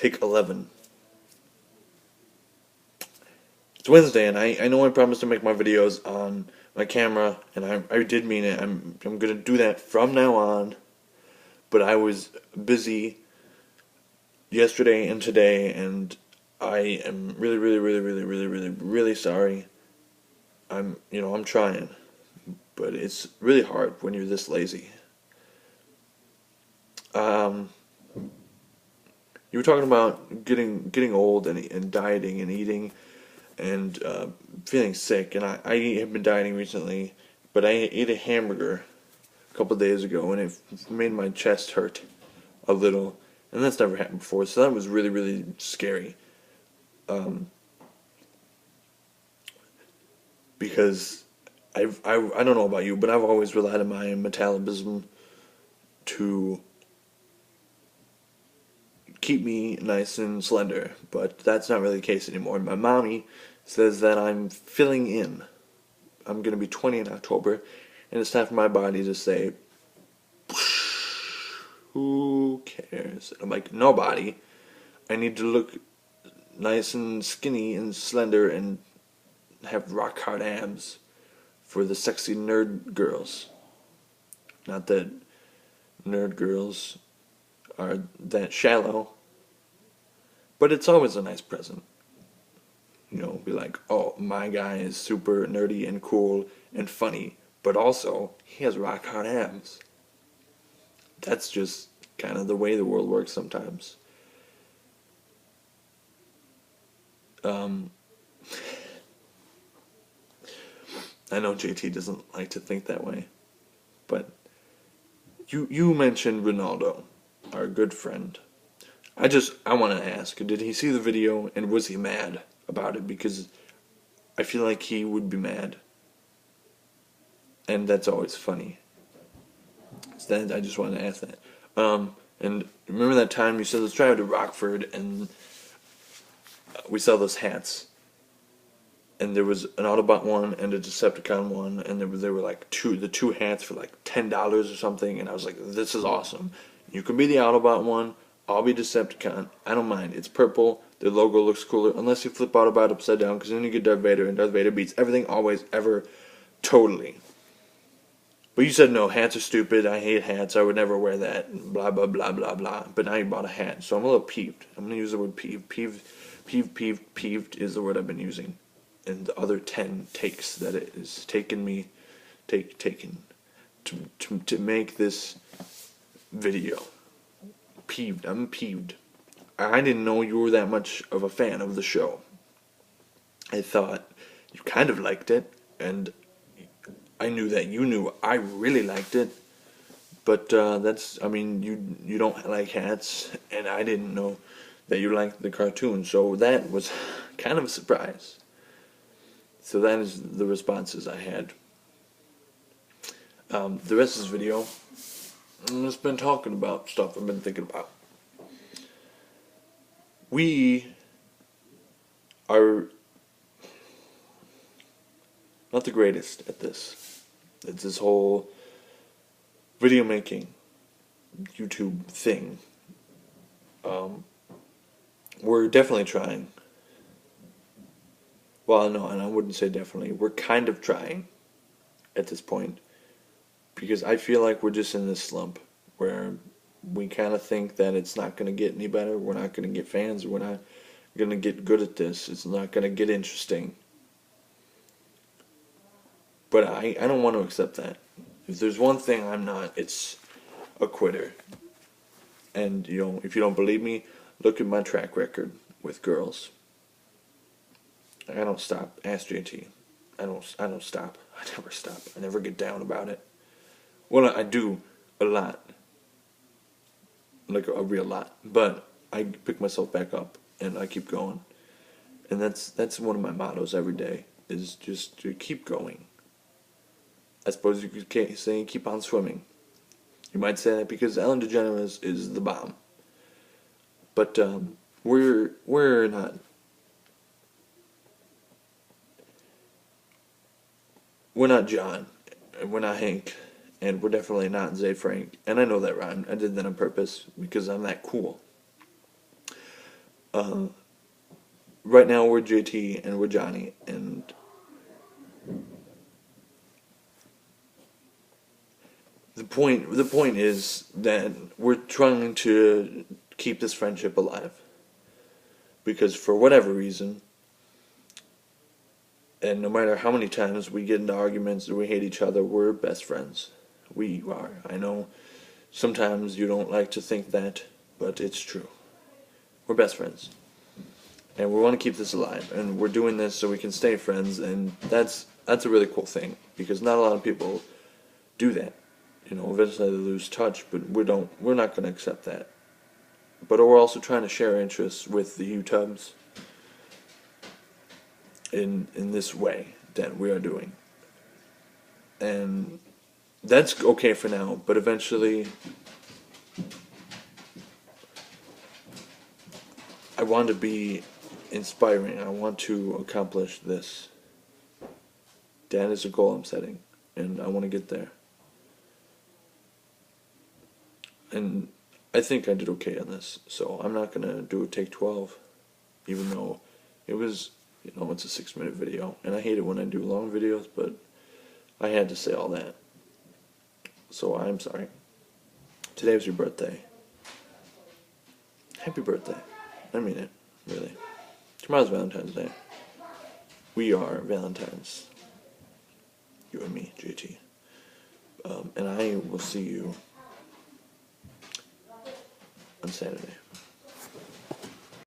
Take 11. It's Wednesday, and I know I promised to make my videos on my camera, and I did mean it. I'm gonna do that from now on, but I was busy yesterday and today, and I am really sorry. I'm trying, but it's really hard when you're this lazy. You were talking about getting old and dieting and eating and feeling sick, and I have been dieting recently, but I ate a hamburger a couple of days ago, and it made my chest hurt a little, and that's never happened before, so that was really scary. Because I don't know about you, but I've always relied on my metabolism to keep me nice and slender, but that's not really the case anymore. My mommy says that I'm filling in. I'm going to be 20 in October, and it's time for my body to say, who cares? And I'm like, nobody. I need to look nice and skinny and slender and have rock hard abs for the sexy nerd girls. Not that nerd girls are that shallow, but it's always a nice present. Be like, oh, my guy is super nerdy and cool and funny, but also he has rock hard abs. That's just kind of the way the world works sometimes. I know JT doesn't like to think that way, but you mentioned Ronaldo, our good friend. I want to ask, did he see the video and was he mad about it? Because I feel like he would be mad, and that's always funny. So I just wanted to ask that. And remember that time you said let's drive to Rockford and we saw those hats, and there was an Autobot one and a Decepticon one, and there were like the two hats for like $10 or something, and I was like, this is awesome. You can be the Autobot one, I'll be Decepticon. I don't mind. It's purple. The logo looks cooler, unless you flip Autobot upside down, because then you get Darth Vader, and Darth Vader beats everything, always, ever, totally. But you said no, hats are stupid. I hate hats. I would never wear that. Blah blah blah blah blah. But now you bought a hat, so I'm a little peeved. I'm gonna use the word peeved. Peeved is the word I've been using. And the other 10 takes that it has taken me, taken to make this video. Peeved. I'm peeved. I didn't know you were that much of a fan of the show. I thought you kind of liked it, and I knew that you knew I really liked it. But you don't like hats, and I didn't know that you liked the cartoon, so that was kind of a surprise. So that is the responses I had. The rest of this video, I've just been talking about stuff I've been thinking about. We are not the greatest at this. It's this whole video making, YouTube thing. We're definitely trying. Well, no, and I wouldn't say definitely. We're kind of trying at this point, because I feel like we're just in this slump where we kind of think that it's not going to get any better. We're not going to get fans. We're not going to get good at this. It's not going to get interesting. But I don't want to accept that. If there's one thing I'm not, it's a quitter. And, if you don't believe me, look at my track record with girls. I don't stop. Ask JT. I don't stop. I never stop. I never get down about it. Well, I do a lot. Like a real lot. But I pick myself back up and I keep going. And that's one of my mottos every day, is just to keep going. I suppose you could say keep on swimming. You might say that because Ellen DeGeneres is the bomb. But we're not. We're not John, and we're not Hank, and we're definitely not Zay Frank. And I know that rhyme. I did that on purpose because I'm that cool. Right now we're JT and we're Johnny, and the point is that we're trying to keep this friendship alive because for whatever reason, and no matter how many times we get into arguments or we hate each other, we're best friends. We are. I know sometimes you don't like to think that, but it's true. We're best friends. And we want to keep this alive, and we're doing this so we can stay friends, and that's a really cool thing because not a lot of people do that. Eventually they lose touch, but we're not going to accept that. But we're also trying to share interests with the UTubs in this way that we are doing. And that's okay for now, but eventually I want to be inspiring. I want to accomplish this. That is a goal I'm setting, and I want to get there. And I think I did okay on this, so I'm not going to do a take 12, even though it was, it's a 6-minute video, and I hate it when I do long videos, but I had to say all that. So I'm sorry. Today was your birthday. Happy birthday. I mean it, really. Tomorrow's Valentine's Day. We are Valentine's. You and me, JT. And I will see you on Saturday.